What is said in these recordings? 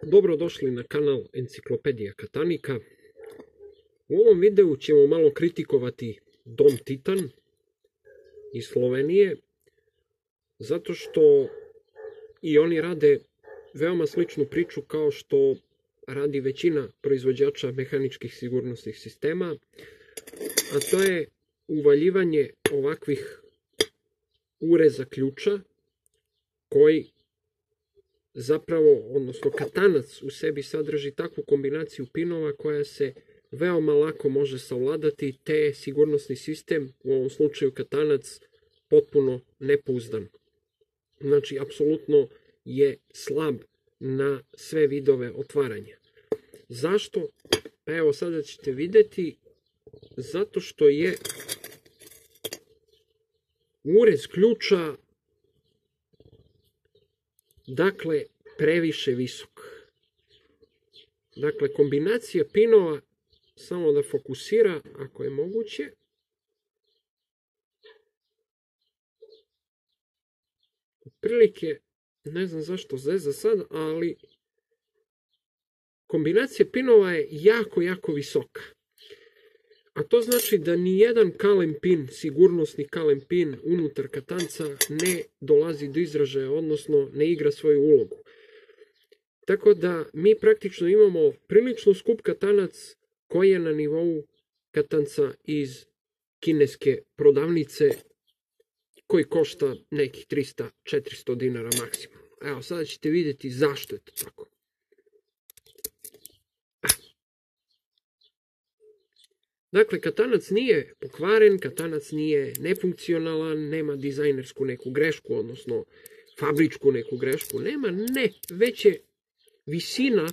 Dobrodošli na kanal Enciklopedija Katanika. U ovom videu ćemo malo kritikovati Dom Titan iz Slovenije, zato što i oni rade veoma sličnu priču kao što radi većina proizvođača mehaničkih sigurnosnih sistema, a to je uvaljivanje ovakvih ureza ključa koji zapravo, odnosno katanac u sebi sadrži takvu kombinaciju pinova koja se veoma lako može savladati, te je sigurnosni sistem, u ovom slučaju katanac, potpuno nepouzdan. Znači, apsolutno je slab na sve vidove otvaranja. Zašto? Pa evo, sada ćete vidjeti, zato što je urez ključa previše visok. Dakle, kombinacija pinova, samo da fokusira, ako je moguće. Otprilike, ne znam zašto zeza sad, ali kombinacija pinova je jako visoka. A to znači da nijedan kalem pin, sigurnosni kalem pin unutar katanca ne dolazi do izražaja, odnosno ne igra svoju ulogu. Tako da mi praktično imamo prilično skup katanac koji je na nivou katanca iz kineske prodavnice, koji košta nekih 300-400 dinara maksimum. Evo, sada ćete vidjeti zašto je to tako. Dakle, katanac nije pokvaren, katanac nije nefunkcionalan, nema dizajnersku neku grešku, odnosno fabričku neku grešku, nema, ne, već je visina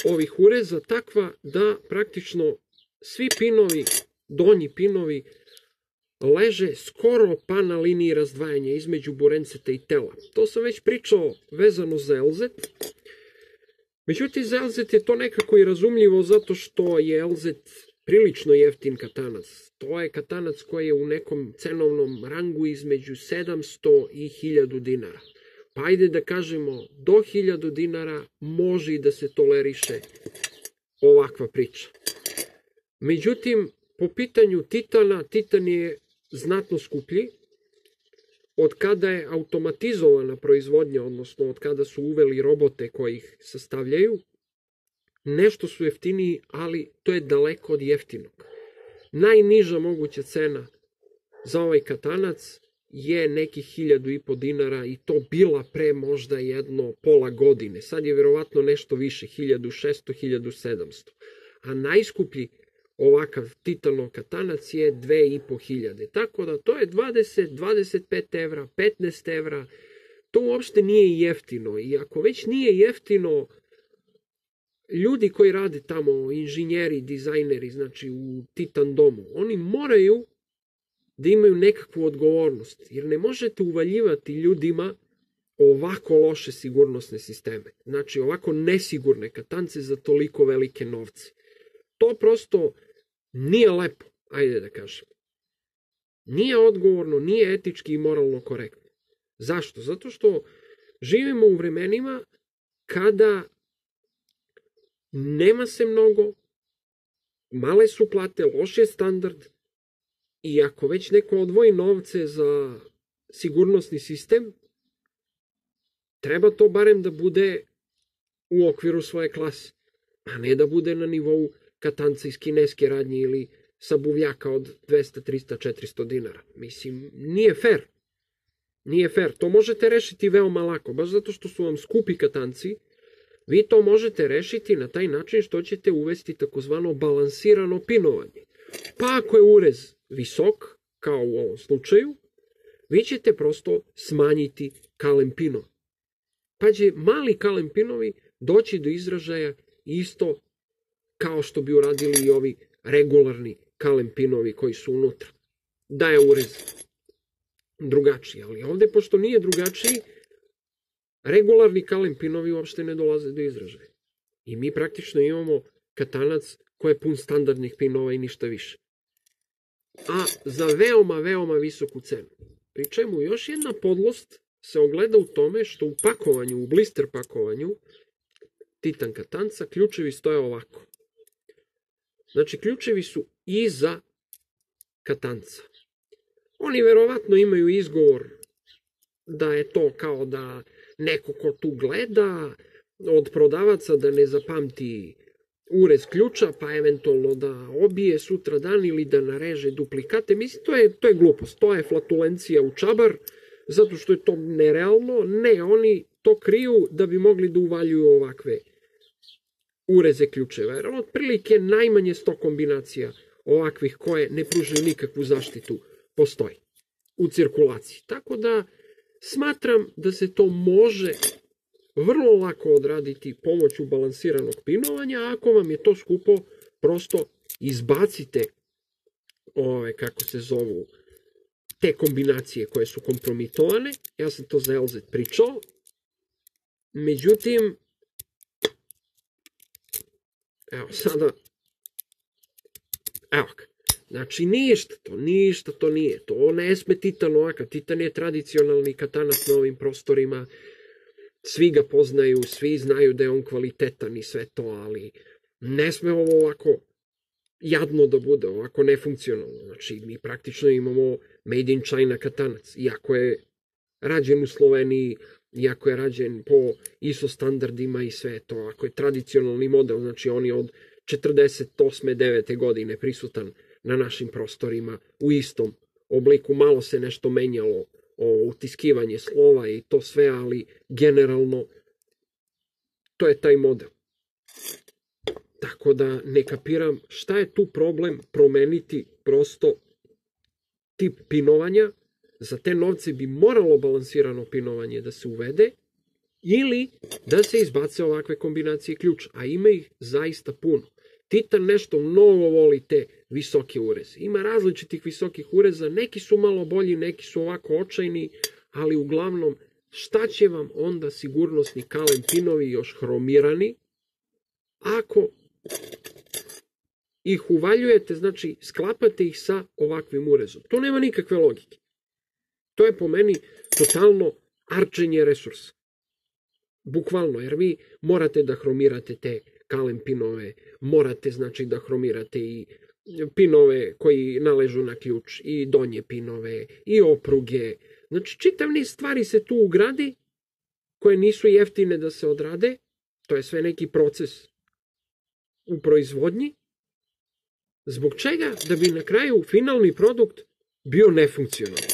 ovih ureza takva da praktično svi pinovi, donji pinovi, leže skoro pa na liniji razdvajanja između burenceta i tela. To sam već pričao vezano za LZ. Međutim, za LZ je to nekako i razumljivo zato što je LZ prilično jeftin katanac. To je katanac koji je u nekom cenovnom rangu između 700 i 1000 dinara. Pa ajde da kažemo, do 1000 dinara može i da se toleriše ovakva priča. Međutim, po pitanju Titana, Titan je znatno skuplji. Od kada je automatizovana proizvodnja, odnosno od kada su uveli robote koji ih sastavljaju, nešto su jeftiniji, ali to je daleko od jeftinog. Najniža moguća cena za ovaj katanac je nekih 1500 dinara i to bila pre možda jedno pola godine. Sad je vjerovatno nešto više, 1600-1700. A najskuplji ovakav Titanov katanac je 2500. Tako da to je 20-25 evra, 15 evra. To uopšte nije jeftino. I ako već nije jeftino, ljudi koji rade tamo, inženjeri, dizajneri, znači u Titan domu, oni moraju da imaju nekakvu odgovornost. Jer ne možete uvaljivati ljudima ovako loše sigurnosne sisteme. Znači ovako nesigurne katance za toliko velike novce. To prosto nije lepo, ajde da kažem. Nije odgovorno, nije etički i moralno korektno. Zašto? Zato što živimo u vremenima kada nema se mnogo, male su plate, loš je standard i ako već neko odvoji novce za sigurnosni sistem, treba to barem da bude u okviru svoje klase, a ne da bude na nivou katanca iz kineske radnje ili sa buvljaka od 200, 300, 400 dinara. Mislim, nije fair. Nije fair. To možete rešiti veoma lako. Baš zato što su vam skupi katanci, vi to možete rešiti na taj način što ćete uvesti takozvano balansirano pinovanje. Pa ako je urez visok, kao u ovom slučaju, vi ćete prosto smanjiti kalem pinova. Pa će mali kalem pinovi doći do izražaja isto kao što bi uradili i ovi regularni kalem pinovi koji su unutra. Da je urez drugačiji, ali ovdje pošto nije drugačiji, regularni kalem pinovi uopšte ne dolaze do izražaja. I mi praktično imamo katanac koji je pun standardnih pinova i ništa više. A za veoma visoku cenu. Pri čemu još jedna podlost se ogleda u tome što u pakovanju, u blister pakovanju titan katanca, ključevi stoje ovako. Znači, ključevi su iza katanca. Oni verovatno imaju izgovor da je to kao da neko ko tu gleda od prodavaca da ne zapamti urez ključa, pa eventualno da obije sutra dan ili da nareže duplikate. Mislim, to je glupost, to je flatulencija u čabar, zato što je to nerealno. Ne, oni to kriju da bi mogli da uvaljuju ovakve ureze ključeva. Jer otprilike najmanje 100 kombinacija ovakvih koje ne pružaju nikakvu zaštitu postoji u cirkulaciji. Tako da smatram da se to može vrlo lako odraditi pomoću balansiranog pinovanja, a ako vam je to skupo, prosto izbacite te kombinacije koje su kompromitovane. Ja sam to za LZ pričao. Međutim, evo sada, evo ga. Znači, ništa to nije. To ne sme Titan ovakav. Titan je tradicionalni katanac na ovim prostorima. Svi ga poznaju, svi znaju da je on kvalitetan i sve to, ali ne sme ovo ovako jadno da bude, ovako nefunkcionalno. Znači, mi praktično imamo made in China katanac. Iako je rađen u Sloveniji, iako je rađen po ISO standardima i sve to, ako je tradicionalni model, znači on je od 48. 9. godine prisutan na našim prostorima u istom obliku. Malo se nešto menjalo, utiskivanje slova i to sve, ali generalno to je taj model. Tako da ne kapiram šta je tu problem promeniti prosto tip pinovanja. Za te novce bi moralo balansirano pinovanje da se uvede ili da se izbace ovakve kombinacije ključa, a ima ih zaista puno. Titan nešto mnogo voli te visoke ureze. Ima različitih visokih ureza, neki su malo bolji, neki su ovako očajni, ali uglavnom šta će vam onda sigurnosni kalem pinovi još hromirani ako ih uvaljujete, znači sklapate ih sa ovakvim urezom. To nema nikakve logike. To je po meni totalno arčenje resursa. Bukvalno, jer vi morate da hromirate te kalem pinove, morate znači da hromirate i pinove koji naležu na ključ, i donje pinove, i opruge. Znači, čitav niz stvari se tu ugradi, koje nisu jeftine da se odrade, to je sve neki proces u proizvodnji, zbog čega da bi na kraju finalni produkt bio nefunkcionalan.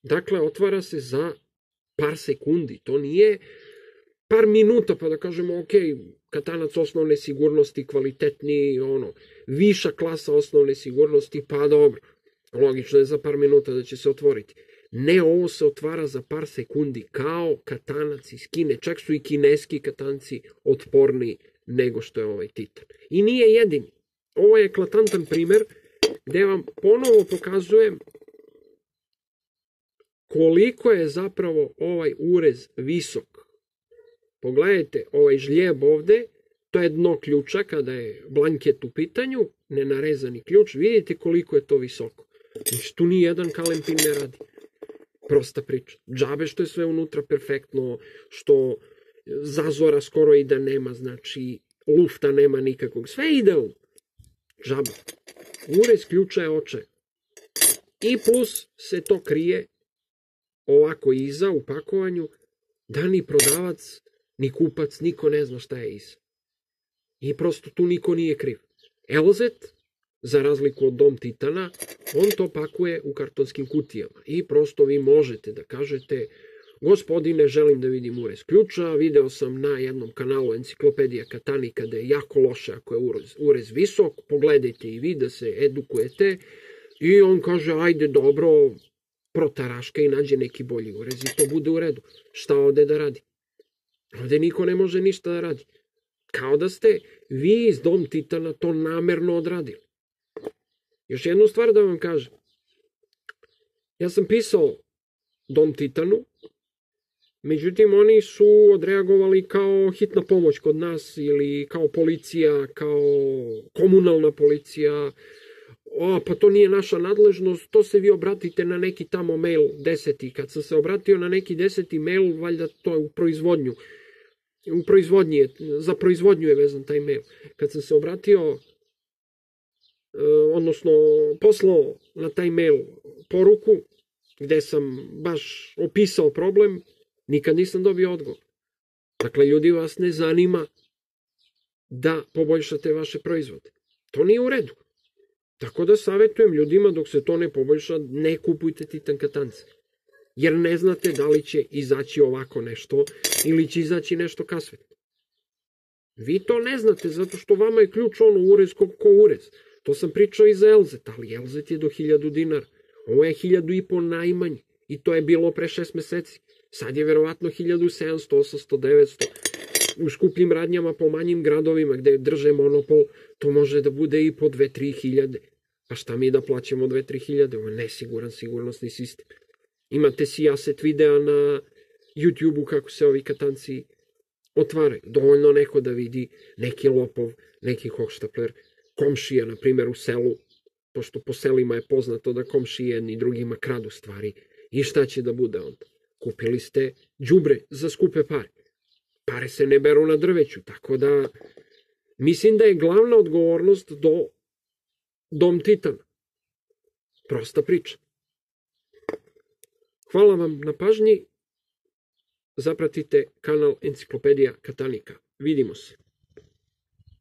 Dakle, otvara se za par sekundi, to nije par minuta pa da kažemo ok, katanac osnovne sigurnosti, kvalitetni, viša klasa osnovne sigurnosti, pa dobro, logično je za par minuta da će se otvoriti. Ne, ovo se otvara za par sekundi, kao katanac iz Kine, čak su i kineski katanci otporniji nego što je ovaj Titan. I nije jedini. Ovo je eklatantan primer gde vam ponovo pokazujem koliko je zapravo ovaj urez visok. Pogledajte, ovaj žljeb ovde, to je dno ključa kada je blanket u pitanju, nenarezani ključ, vidite koliko je to visoko. Znači, tu ni jedan kalem pin ne radi. Prosta priča. Džabe što je sve unutra perfektno, što zazora skoro i da nema, znači lufta nema nikakvog. Sve je idealno. Džaba. Urez ključa je očaj. I plus se to krije ovako iza u pakovanju, da ni prodavac, ni kupac, niko ne zna šta je iza. I prosto tu niko nije kriv. LZ, za razliku od Dom Titana, on to pakuje u kartonskim kutijama. I prosto vi možete da kažete, gospodine, želim da vidim urez ključa, video sam na jednom kanalu Enciklopedija Katanika da je jako loše ako je urez visok, pogledajte i vi da se edukujete. I on kaže, ajde dobro, protaraška i nađe neki bolji urez i to bude u redu. Šta ovde da radi? Ovde niko ne može ništa da radi. Kao da ste vi iz Dom Titana to namerno odradili. Još jednu stvar da vam kažem. Ja sam pisao Dom Titanu, međutim oni su odreagovali kao hitna pomoć kod nas ili kao policija, kao komunalna policija. pa to nije naša nadležnost, to se vi obratite na neki tamo mail 10. Kad sam se obratio na neki 10. mail, valjda to je u proizvodnju. Za proizvodnju je vezan taj mail. Kad sam se obratio, odnosno poslao na taj mail poruku, gde sam baš opisao problem, nikad nisam dobio odgovor. Dakle, ljudi, vas ne zanima da poboljšate vaše proizvode. To nije u redu. Tako da savjetujem ljudima, dok se to ne poboljša, ne kupujte titan katance. Jer ne znate da li će izaći ovako nešto ili će izaći nešto kasvetno. Vi to ne znate, zato što vama je ključ urez ko urez. To sam pričao i za Elzet, ali Elzet je do 1000 dinara. Ovo je 1500 najmanje i to je bilo pre 6 meseci. Sad je verovatno 1700, 800, 900. U skupljim radnjama po manjim gradovima gde drže monopol, to može da bude i po 2-3 hiljade. Pa šta mi da plaćamo 2-3 hiljade? Ovo je nesiguran sigurnosni sistem. Imate sijaset videa na YouTube-u kako se ovi katanci otvaraju. Dovoljno neko da vidi neki lopov, neki hohštapler, komšija, na primjer, u selu, pošto po selima je poznato da komšije jedni drugima kradu stvari. I šta će da bude onda? Kupili ste đubre za skupe pare. Pare se ne beru na drveću, tako da mislim da je glavna odgovornost do Dom Titana. Prosta priča. Hvala vam na pažnji. Zapratite kanal Enciklopedija Katanika. Vidimo se.